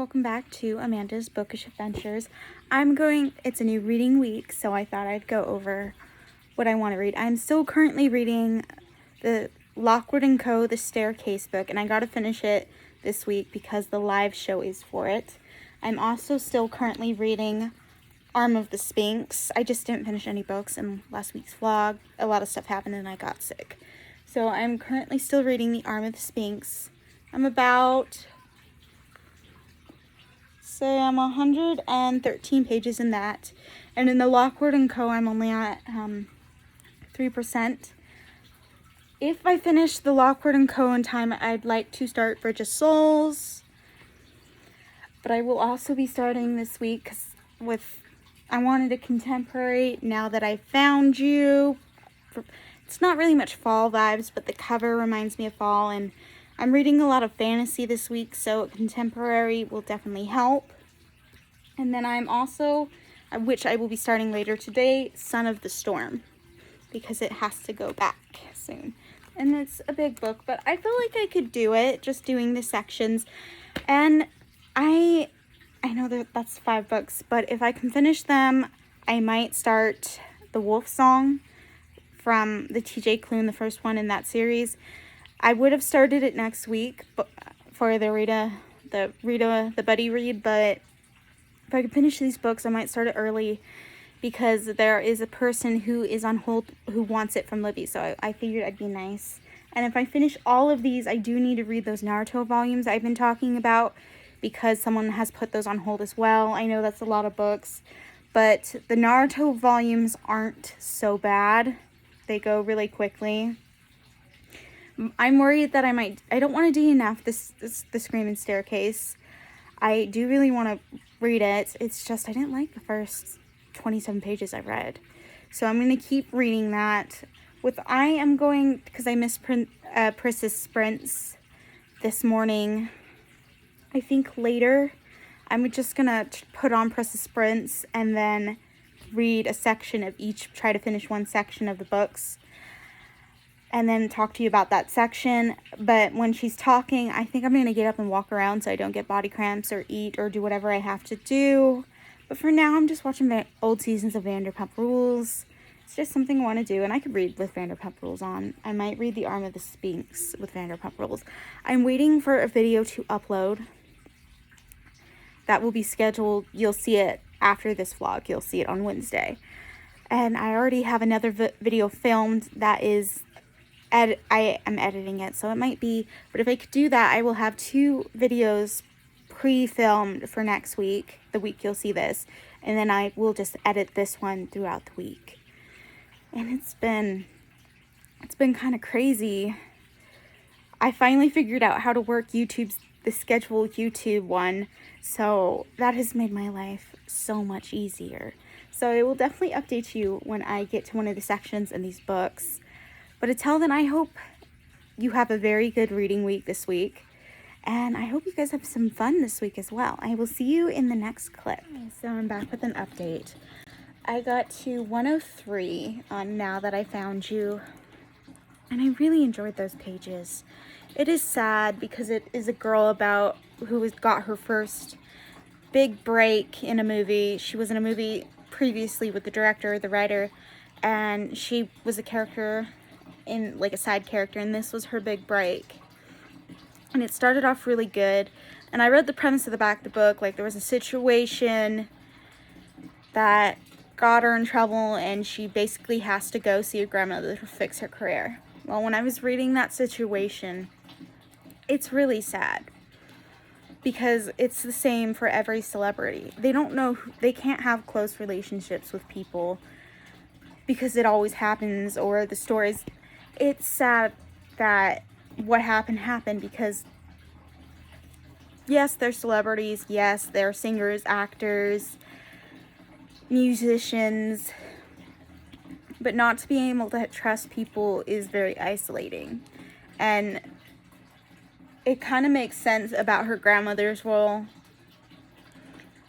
welcome back to Amanda's Bookish Adventures. It's a new reading week, so I thought I'd go over what I want to read. I'm still currently reading the Lockwood & Co. The Staircase book, and I got to finish it this week because the live show is for it. I'm also still currently reading Arm of the Sphinx. I just didn't finish any books in last week's vlog. A lot of stuff happened and I got sick. So I'm currently still reading the Arm of the Sphinx. I'm 113 pages in that. And in the Lockwood & Co. I'm only at 3%. If I finish the Lockwood & Co. in time, I'd like to start Bridge of Souls. But I will also be starting this week I wanted a contemporary, Now That I Found You. It's not really much fall vibes, but the cover reminds me of fall, and I'm reading a lot of fantasy this week, so contemporary will definitely help. And then I'm also, which I will be starting later today, Son of the Storm, because it has to go back soon. And it's a big book, but I feel like I could do it, just doing the sections. And I know that's 5 books, but if I can finish them, I might start The Wolf Song from the TJ Klune, the first one in that series. I would have started it next week for the buddy read, but if I could finish these books, I might start it early because there is a person who is on hold who wants it from Libby, so I figured I'd be nice. And if I finish all of these, I do need to read those Naruto volumes I've been talking about because someone has put those on hold as well. I know that's a lot of books, but the Naruto volumes aren't so bad. They go really quickly. I'm worried that I don't want to DNF the Screaming Staircase. I do really want to read it. It's just I didn't like the first 27 pages I read. So I'm going to keep reading that. Because I missed Pris's Sprints this morning. I think later I'm just going to put on Pris's Sprints and then read a section of each, try to finish one section of the books. And then talk to you about that section. But when she's talking, I think I'm going to get up and walk around so I don't get body cramps or eat or do whatever I have to do. But for now, I'm just watching old seasons of Vanderpump Rules. It's just something I want to do, and I could read with Vanderpump Rules on. I might read The Arm of the Sphinx with Vanderpump Rules. I'm waiting for a video to upload. That will be scheduled. You'll see it after this vlog. You'll see it on Wednesday. And I already have another video filmed that is I am editing it, so it might be, but if I could do that, I will have 2 videos pre-filmed for next week, the week you'll see this, and then I will just edit this one throughout the week. And it's been kind of crazy. I finally figured out how to work the schedule YouTube one, so that has made my life so much easier. So I will definitely update you when I get to one of the sections in these books. But until then, I hope you have a very good reading week this week. And I hope you guys have some fun this week as well. I will see you in the next clip. So I'm back with an update. I got to 103 on Now That I Found You. And I really enjoyed those pages. It is sad because it is a girl who got her first big break in a movie. She was in a movie previously with the director, the writer, and she was a character in like a side character, and this was her big break. And it started off really good, and I read the premise of the back of the book. Like, there was a situation that got her in trouble, and she basically has to go see her grandmother to fix her career. Well, when I was reading that situation, it's really sad because it's the same for every celebrity. They can't have close relationships with people because it always happens, or the stories. It's sad that what happened because, yes, they're celebrities. Yes, they're singers, actors, musicians. But not to be able to trust people is very isolating. And it kind of makes sense about her grandmother's role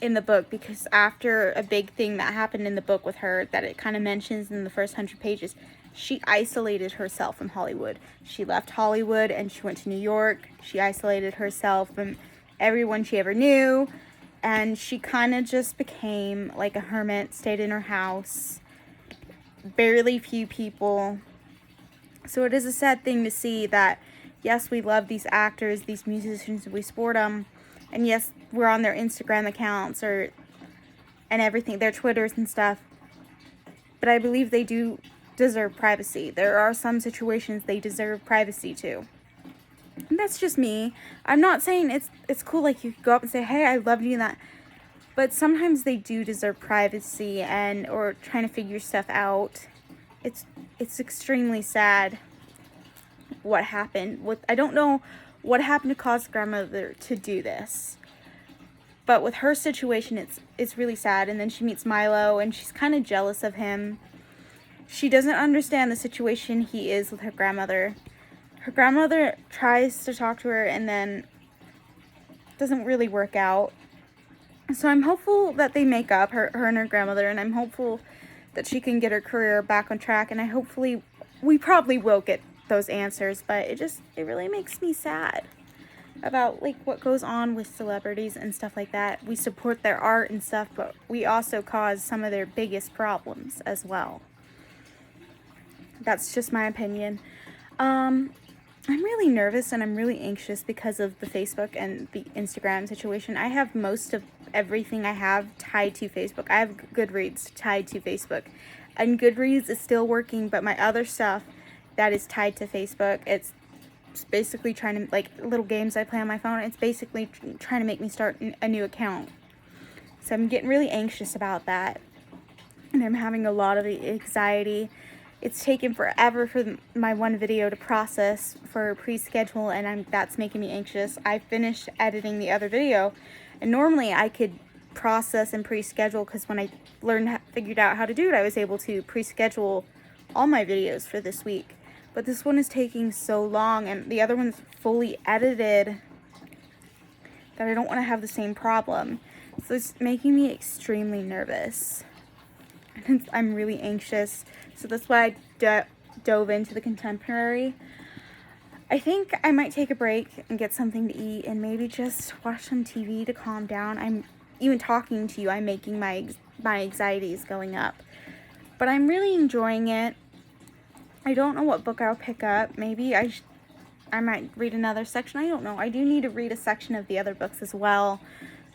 in the book, because after a big thing that happened in the book with her that it kind of mentions in the first 100 pages, she isolated herself from Hollywood. She left Hollywood and she went to New York. She isolated herself everyone she ever knew, and she kind of just became like a hermit, stayed in her house, barely few people. So it is a sad thing to see that, yes, we love these actors, these musicians, we support them, and yes, we're on their Instagram accounts and everything, their Twitters and stuff, but I believe they do deserve privacy. There are some situations they deserve privacy too. And that's just me. I'm not saying it's cool, like, you go up and say, hey, I love you, and that, but sometimes they do deserve privacy or trying to figure stuff out. It's extremely sad what happened. I don't know what happened to cause grandmother to do this, but with her situation, it's really sad. And then she meets Milo, and she's kind of jealous of him. She doesn't understand the situation he is with her grandmother. Her grandmother tries to talk to her, and then doesn't really work out. So I'm hopeful that they make up, her and her grandmother, and I'm hopeful that she can get her career back on track, and we probably will get those answers, but it really makes me sad about, like, what goes on with celebrities and stuff like that. We support their art and stuff, but we also cause some of their biggest problems as well. That's just my opinion. I'm really nervous and I'm really anxious because of the Facebook and the Instagram situation. I have most of everything I have tied to Facebook. I have Goodreads tied to Facebook. And Goodreads is still working, but my other stuff that is tied to Facebook, it's basically trying to, like, little games I play on my phone, it's basically trying to make me start a new account. So I'm getting really anxious about that. And I'm having a lot of anxiety. It's taken forever for my one video to process for pre-schedule, and that's making me anxious. I finished editing the other video, and normally I could process and pre-schedule, because when I figured out how to do it, I was able to pre-schedule all my videos for this week. But this one is taking so long, and the other one's fully edited, that I don't want to have the same problem. So it's making me extremely nervous. I'm really anxious, so that's why I dove into the contemporary. I think I might take a break and get something to eat and maybe just watch some TV to calm down. I'm even talking to you, I'm making my anxieties going up, but I'm really enjoying it. I don't know what book I'll pick up. Maybe I might read another section. I don't know. I do need to read a section of the other books as well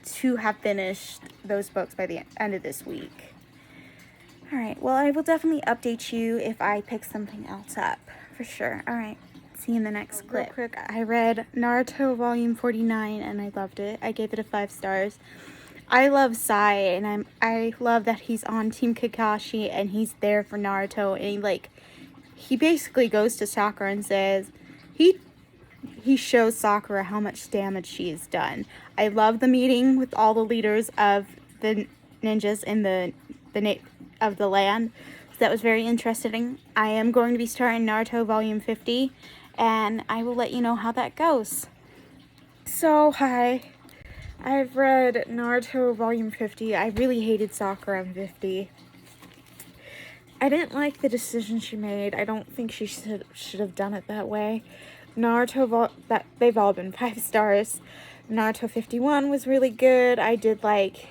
to have finished those books by the end of this week. Alright, well, I will definitely update you if I pick something else up, for sure. Alright, see you in the next clip. Real quick, I read Naruto Volume 49, and I loved it. I gave it a 5 stars. I love Sai, and I love that he's on Team Kakashi, and he's there for Naruto, and he basically goes to Sakura and says, he shows Sakura how much damage she has done. I love the meeting with all the leaders of the ninjas in of the land. So that was very interesting. I am going to be starting Naruto Volume 50, and I will let you know how that goes. So, hi. I've read Naruto Volume 50. I really hated Sakura in 50. I didn't like the decision she made. I don't think she should have done it that way. Naruto, they've all been 5 stars. Naruto 51 was really good. I did like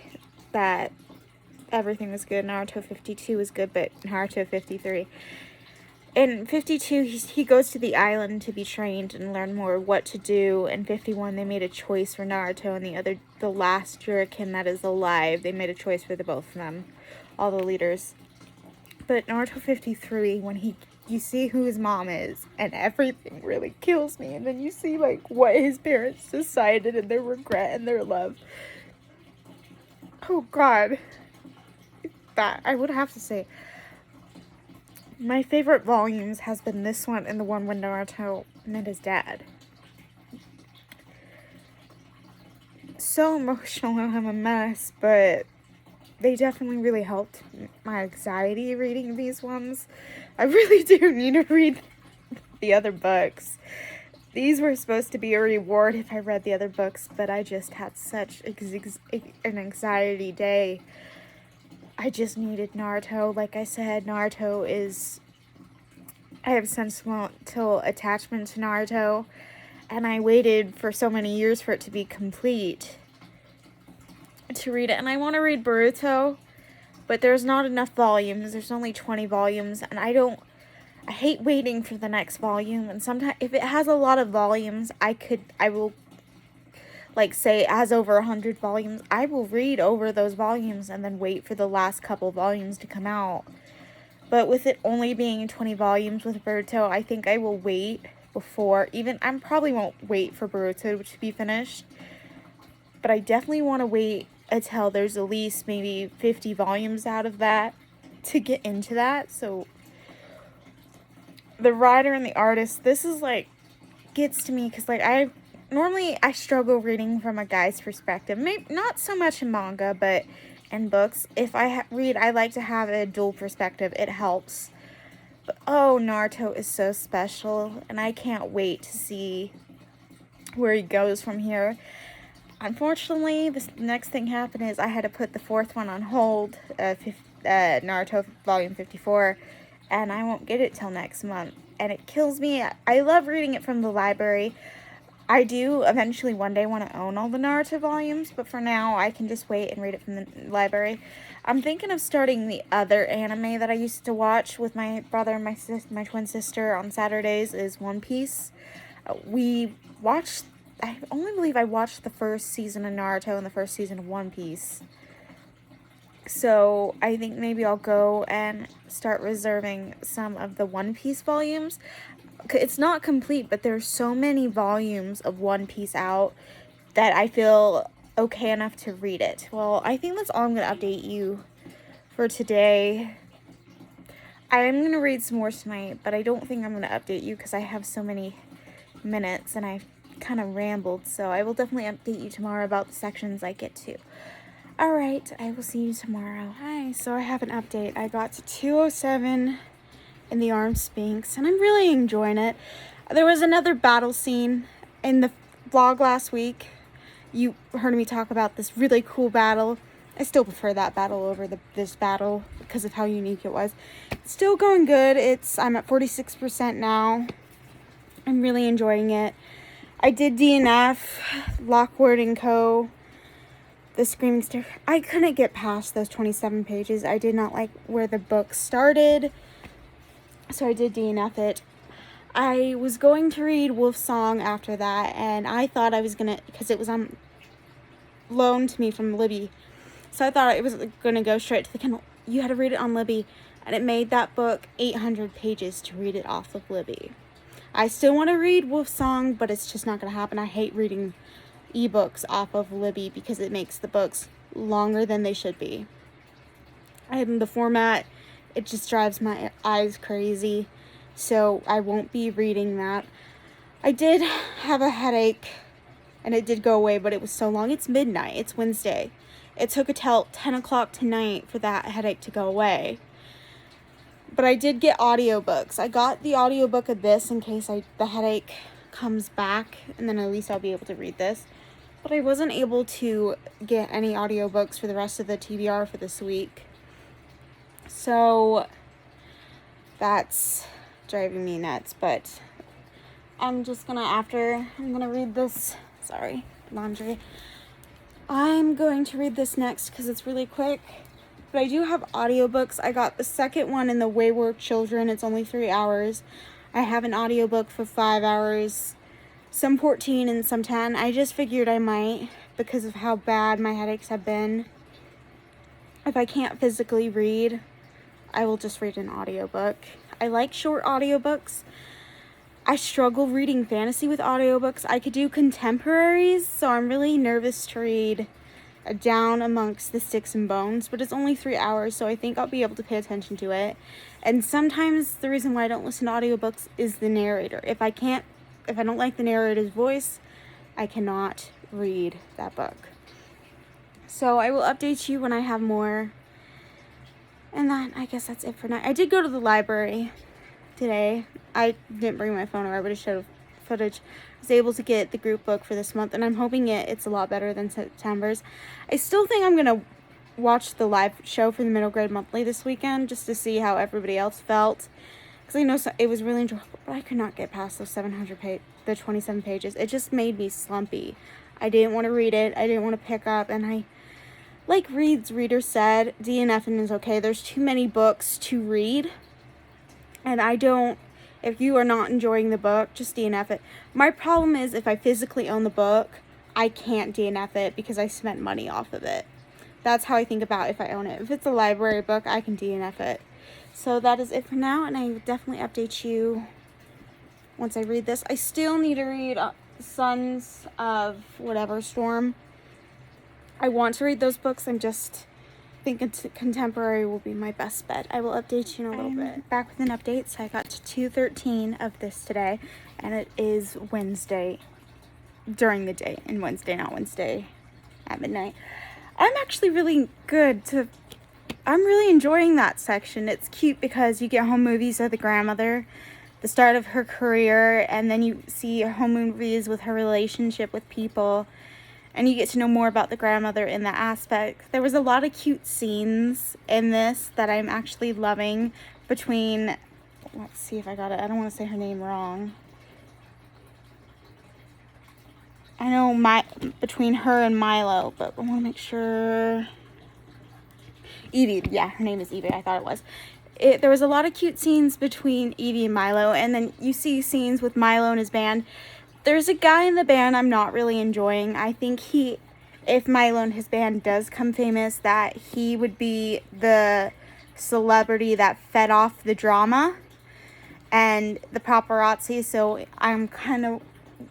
that everything was good. Naruto 52 was good, but Naruto 53. In 52, he goes to the island to be trained and learn more what to do. In 51, they made a choice for Naruto and the last Shuriken that is alive. They made a choice for the both of them, all the leaders. But Naruto 53, when you see who his mom is, and everything really kills me, and then you see, like, what his parents decided and their regret and their love. Oh, God. That, I would have to say, my favorite volumes has been this one and the one when Naruto met his dad. So emotional and I'm a mess, but they definitely really helped my anxiety reading these ones. I really do need to read the other books. These were supposed to be a reward if I read the other books, but I just had such an anxiety day. I just needed Naruto. Like I said, I have sentimental attachment to Naruto, and I waited for so many years for it to be complete to read it. And I want to read Boruto, but there's not enough volumes. There's only 20 volumes, and I hate waiting for the next volume. And sometimes if it has a lot of volumes, I will, like, say it has over 100 volumes, I will read over those volumes and then wait for the last couple volumes to come out. But with it only being 20 volumes with Boruto, I think I will wait before, I probably won't wait for Boruto to be finished, but I definitely want to wait until there's at least maybe 50 volumes out of that to get into that. So the writer and the artist, this is like, gets to me, because like I struggle reading from a guy's perspective. Maybe not so much in manga, but in books. If I read, I like to have a dual perspective. It helps. But oh, Naruto is so special, and I can't wait to see where he goes from here. Unfortunately, the next thing happened is I had to put the fourth one on hold, Naruto Volume 54, and I won't get it till next month. And it kills me. I love reading it from the library. I do eventually one day want to own all the Naruto volumes, but for now I can just wait and read it from the library. I'm thinking of starting the other anime that I used to watch with my brother and my twin sister on Saturdays, is One Piece. I only believe I watched the first season of Naruto and the first season of One Piece. So I think maybe I'll go and start reserving some of the One Piece volumes. It's not complete, but there's so many volumes of One Piece out that I feel okay enough to read it. Well, I think that's all I'm going to update you for today. I am going to read some more tonight, but I don't think I'm going to update you because I have so many minutes and I've kind of rambled. So I will definitely update you tomorrow about the sections I get to. Alright, I will see you tomorrow. Hi, so I have an update. I got to 207 in the Armed Sphinx, and I'm really enjoying it. There was another battle scene in the vlog last week. You heard me talk about this really cool battle. I still prefer that battle over this battle because of how unique it was. It's still going good. I'm at 46% now. I'm really enjoying it. I did DNF, Lockwood & Co., The Screaming Staircase. I couldn't get past those 27 pages. I did not like where the book started, so I did DNF it. I was going to read Wolf Song after that, and I thought I was going to, because it was on loan to me from Libby, so I thought it was going to go straight to the Kindle. You had to read it on Libby, and it made that book 800 pages to read it off of Libby. I still want to read Wolf Song, but it's just not going to happen. I hate reading ebooks off of Libby because it makes the books longer than they should be. And the format, it just drives my eyes crazy, so I won't be reading that. I did have a headache, and it did go away, but it was so long. It's midnight. It's Wednesday. It took until 10 o'clock tonight for that headache to go away. But I did get audiobooks. I got the audiobook of this in case the headache comes back, and then at least I'll be able to read this. But I wasn't able to get any audiobooks for the rest of the TBR for this week. So that's driving me nuts. But I'm just gonna, I'm gonna read this. Sorry, laundry. I'm going to read this next because it's really quick. But I do have audiobooks. I got the second one in the Wayward Children. It's only 3 hours. I have an audiobook for 5 hours. Some 14 and some 10. I just figured I might because of how bad my headaches have been. If I can't physically read, I will just read an audiobook. I like short audiobooks. I struggle reading fantasy with audiobooks. I could do contemporaries, so I'm really nervous to read Down Amongst the Sticks and Bones, but it's only 3 hours, so I think I'll be able to pay attention to it. And sometimes the reason why I don't listen to audiobooks is the narrator. If I don't like the narrator's voice, I cannot read that book. So I will update you when I have more. And then I guess that's it for now. I did go to the library today. I didn't bring my phone, or I would have showed footage. I was able to get the group book for this month, and I'm hoping it's a lot better than September's. I still think I'm going to watch the live show for the Middle Grade Monthly this weekend just to see how everybody else felt. because I know it was really enjoyable, but I could not get past those 27 pages. It just made me slumpy. I didn't want to read it. I didn't want to pick up, and I, like Reed's reader said, DNFing is okay. There's too many books to read, and I don't, if you are not enjoying the book, just DNF it. My problem is if I physically own the book, I can't DNF it because I spent money off of it. That's how I think about if I own it. If it's a library book, I can DNF it. So that is it for now, and I will definitely update you once I read this. I still need to read Sons of whatever Storm. I want to read those books. I'm just thinking contemporary will be my best bet. I will update you in a little bit. Back with an update. So I got to 2:13 of this today, and it is Wednesday during the day, and Wednesday, not Wednesday at midnight. I'm actually really I'm really enjoying that section. It's cute because you get home movies of the grandmother, the start of her career, and then you see home movies with her relationship with people, and you get to know more about the grandmother in that aspect. There was a lot of cute scenes in this that I'm actually loving between, let's see if I got it. I don't want to say her name wrong. I know between her and Milo, but I want to make sure. Evie, yeah, her name is Evie, I thought it was. There was a lot of cute scenes between Evie and Milo, and then you see scenes with Milo and his band. There's a guy in the band I'm not really enjoying. I think if Milo and his band does come famous, that he would be the celebrity that fed off the drama and the paparazzi, so I'm kind of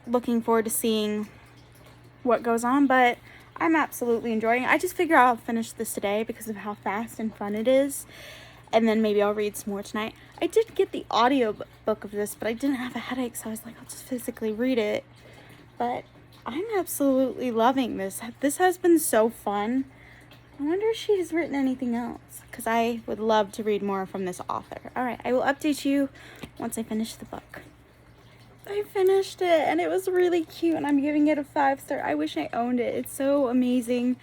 looking forward to seeing what goes on, but I'm absolutely enjoying it. I just figure I'll finish this today because of how fast and fun it is, and then maybe I'll read some more tonight. I did get the audio book of this, but I didn't have a headache, so I was like, I'll just physically read it. But I'm absolutely loving this. This has been so fun. I wonder if she has written anything else, because I would love to read more from this author. All right, I will update you once I finish the book. I finished it, and it was really cute, and I'm giving it a 5-star. I wish I owned it. It's so amazing.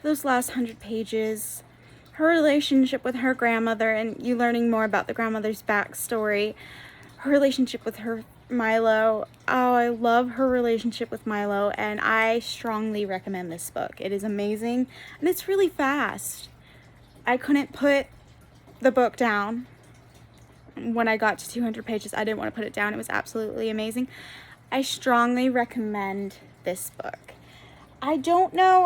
Those last 100 pages, her relationship with her grandmother, and you learning more about the grandmother's backstory, her relationship with her Milo. Oh, I love her relationship with Milo, and I strongly recommend this book. It is amazing, and it's really fast. I couldn't put the book down. When I got to 200 pages, I didn't want to put it down. It was absolutely amazing. I strongly recommend this book. I don't know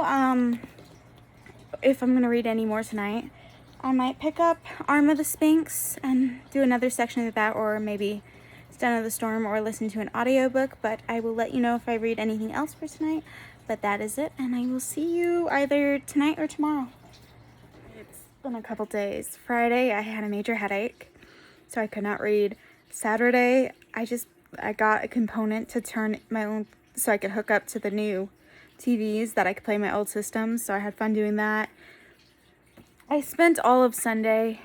if I'm going to read any more tonight. I might pick up Arm of the Sphinx and do another section of that, or maybe Son of the Storm, or listen to an audiobook, but I will let you know if I read anything else for tonight. But that is it, and I will see you either tonight or tomorrow. It's been a couple days. Friday, I had a major headache, so I could not read. Saturday, I got a component to turn my own, so I could hook up to the new TVs that I could play my old systems, so I had fun doing that. I spent all of Sunday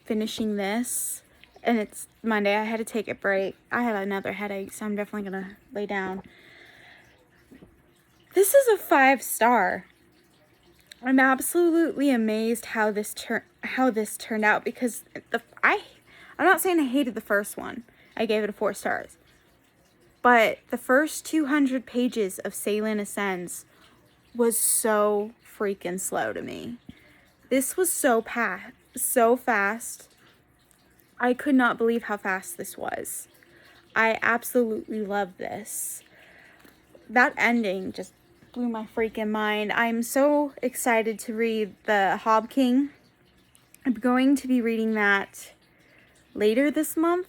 finishing this, and it's Monday. I had to take a break. I have another headache, so I'm definitely going to lay down. This is a 5-star. I'm absolutely amazed how this turned out, because I'm not saying I hated the first one. I gave it a 4 stars. But the first 200 pages of Salen Ascends was so freaking slow to me. This was so fast. I could not believe how fast this was. I absolutely love this. That ending just blew my freaking mind. I'm so excited to read the Hob King. I'm going to be reading that later this month.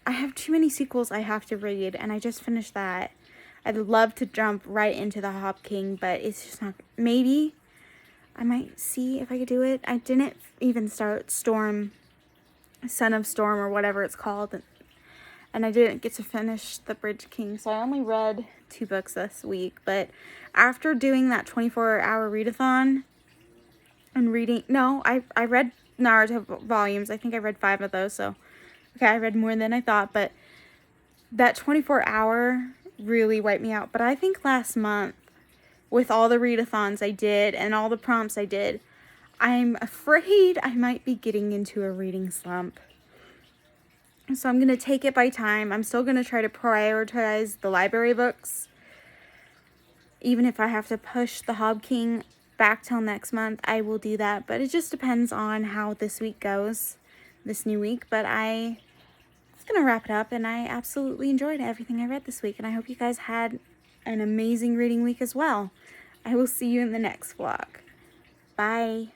I have too many sequels I have to read, and I just finished that. I'd love to jump right into the Hob King, but it's just not. Maybe I might see if I could do it. I didn't even start Son of Storm, or whatever it's called, and I didn't get to finish The Bridge King, so I only read 2 books this week. But after doing that 24-hour readathon and reading, I read Naruto volumes. I think I read 5 of those, so okay, I read more than I thought, but that 24-hour really wiped me out. But I think last month, with all the readathons I did and all the prompts I did, I'm afraid I might be getting into a reading slump. So I'm going to take it by time. I'm still going to try to prioritize the library books. Even if I have to push the Hob King back till next month, I will do that. But it just depends on how this week goes, this new week. But it's going to wrap it up, and I absolutely enjoyed everything I read this week. And I hope you guys had an amazing reading week as well. I will see you in the next vlog. Bye.